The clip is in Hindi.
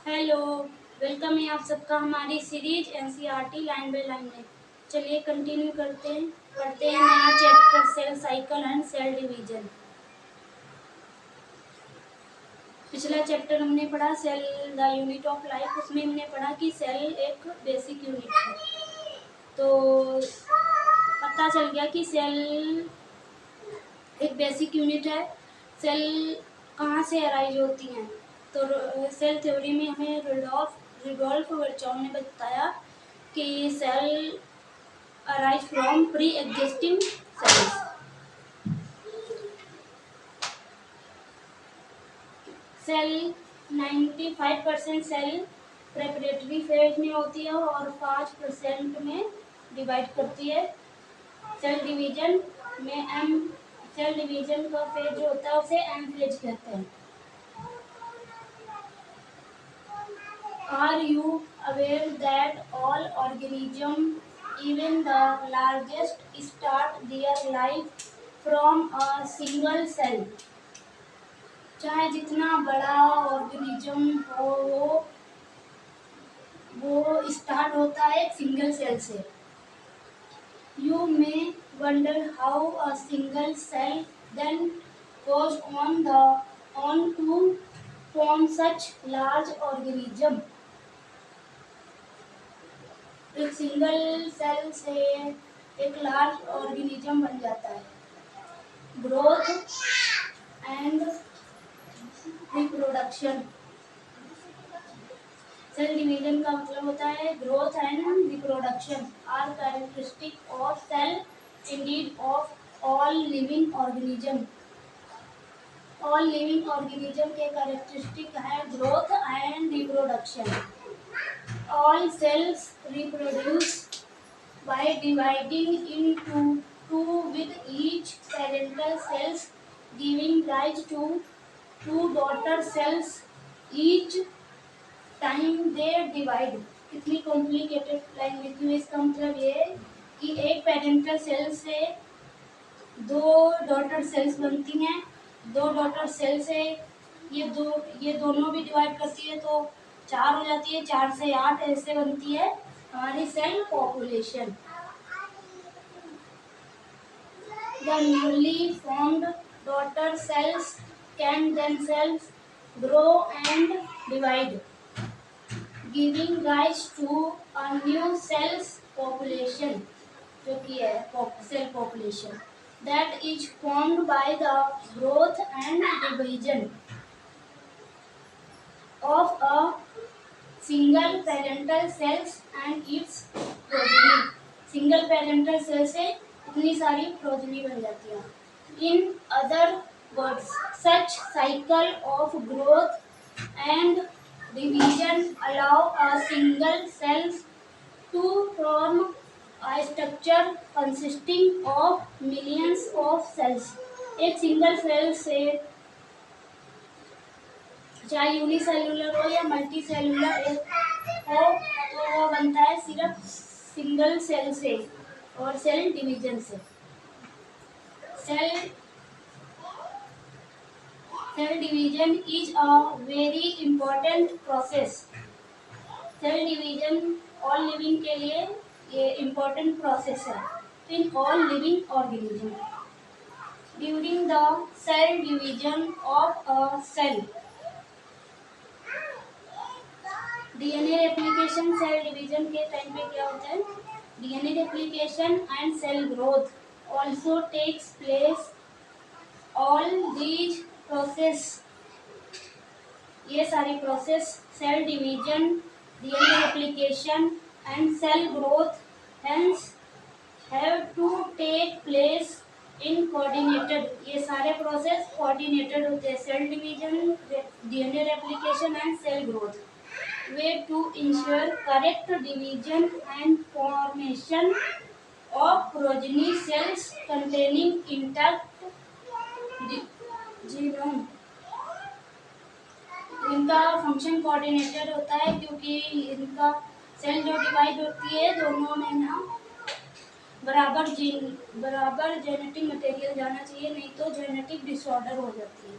हेलो, वेलकम है आप सबका हमारी series NCERT line by line में। चलिए कंटिन्यू करते हैं, पढ़ते हैं नया chapter cell cycle and cell division. पिछला चैप्टर हमने पढ़ा cell the unit of life. उसमें हमने पढ़ा कि सेल एक बेसिक यूनिट है। तो पता चल गया कि सेल एक बेसिक यूनिट है। सेल कहाँ से अराइज होती हैं? तो सेल थ्योरी में हमें रुडोल्फ वर्चोव ने बताया कि cell arise from pre existing cells. Cell 95% cell preparatory phase में होती है और 5% में डिवाइड करती है। सेल डिवीजन का फेज जो होता है उसे एम फेज कहते हैं। Are you aware that all organisms, even the largest, start their life from a single cell? चाहे जितना बड़ा ऑर्गेनिज्म हो वो स्टार्ट होता है एक सिंगल सेल से। You may wonder how a single cell then goes on to form such large organism. एक सिंगल सेल से एक लार्ज ऑर्गेनिज्म बन जाता है। Growth and reproduction. Cell division का मतलब होता है growth and reproduction are characteristic of cell, indeed of all living organism. All living organism के कैरेक्टरिस्टिक है growth and reproduction. All cells reproduce by dividing into two with each parental cells giving rise to two daughter cells each time they divide। कितनी कॉम्प्लिकेटेड लाइन लिखी हुई। इसका मतलब ये कि एक पेरेंटल सेल से दो डॉटर सेल्स बनती हैं। दो डॉटर सेल से ये दोनों भी डिवाइड करती है तो 4 हो जाती है। 4 से 8 ऐसे बनती है हमारी cell population. The newly formed daughter cells can themselves grow and divide, giving rise to a new cells population, जो कि है cell population, that is formed by the growth and division of a single parental cells and its progeny। Single parental cell से इतनी सारी प्रोजनी बन जाती है। In other words such cycle of growth and division allow a single cells to form a structure consisting of millions of cells. एक सिंगल सेल से चाहे यूनिसेल्युलर हो या मल्टी सेल्युलर हो तो वो बनता है सिर्फ सिंगल सेल से और सेल डिवीजन से। Cell division is a very important process. Cell division all living के लिए ये इम्पोर्टेंट प्रोसेस है in all living organism. During the cell division of a cell, DNA replication cell division के टाइम पे क्या होता है? DNA replication and cell growth also takes place. All these process, ये सारी process cell division, DNA replication and cell growth hence have to take place in coordinated. ये सारे प्रोसेस कोऑर्डिनेटेड होते हैं। Cell division, DNA replication and cell growth way to ensure correct division and formation of progeny cells containing intact genome। इनका फंक्शन कोऑर्डिनेटेड होता है क्योंकि इनका सेल जो डिवाइड होती है दोनों में ना बराबर जेनेटिक मटेरियल जाना चाहिए, नहीं तो जेनेटिक डिसऑर्डर हो जाती है।